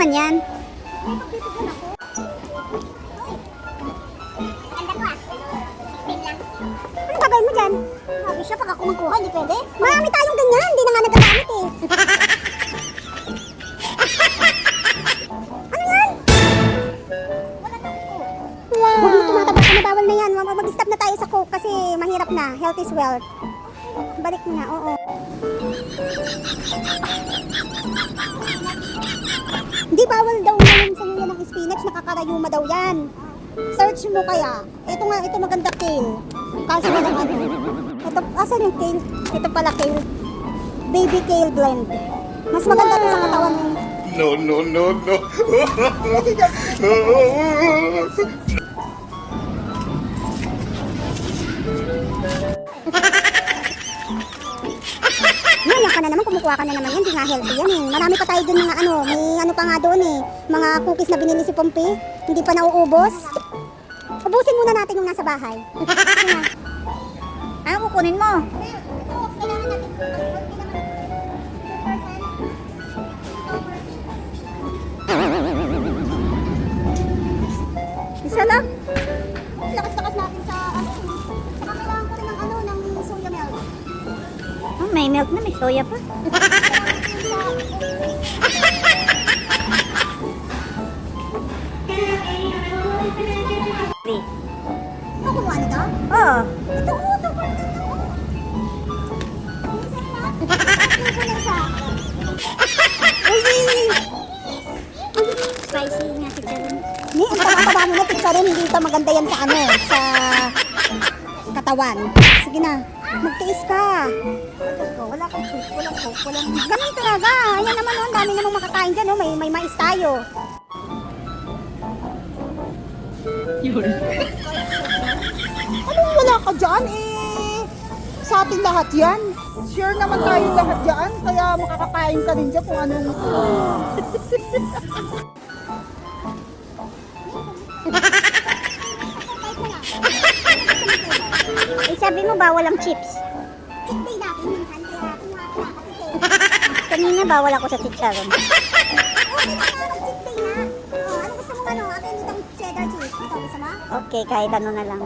naman yan. Ano gagawin mo dyan? Sabi siya, pag ako magkuha, hindi pwede. Marami tayong ganyan, hindi na nga nagagamit eh. Ano yan? Wala na Coke. Wow. Huwag mo tumatabak ka na, bawal na yan. Mag-stop na tayo sa Coke kasi mahirap na. Health is wealth. Balik mo na, oo. Hindi, bawal daw ngayon sa yan ng spinach, nakakarayuma daw yan. Search mo kaya. Ito nga, ito maganda kale. Kasi na lang ano. Ito, asan yung kale? Ito pala kale. Baby kale blend. Mas maganda to sa katawan mo. No, no, no, no. Yan ka na naman, kumukuha ka na naman yan. Hindi nga healthy yan eh. Marami pa tayo dun mga ano. May ano pa nga doon eh. Mga cookies na binili si Pompey. Hindi pa nauubos. Ubusin muna natin yung nasa bahay. Sige na. Ano kukunin mo? Isa lang. Lakas-lakas natin sa ano. Saka kailangan ko rin ng ano, ng soya milk. Oh, may milk na, may soya pa. Free. Ano kumuha nito? Oh, Ito ko, ito ko. Minsan na. Ito ko na isa. spicy nga si Jaron. Ni, ang taba-taba mo na pizza rin. Hindi ito maganda yan sa ano, sa katawan. Sige na. Magtiis ka. Wala kang soup, walang coke, walang... Ganun talaga. Ayan naman oh, ang dami namang makakain dyan oh. May mais tayo. Anong wala ka dyan eh? Sa atin lahat yan. Sure naman tayo lahat dyan. Kaya makakakain ka rin dyan kung anong... Eh, sabi mo bawal ang chips. Cheat day natin minsan. Kaya kumuha ka na kasi sale. Kanina bawal ako sa chicharon. Okay na nga, mag-cheat day na. Oh, ano gusto mo ano? Akin itong cheddar cheese. Ito, gusto mo? Okay, kahit ano na lang.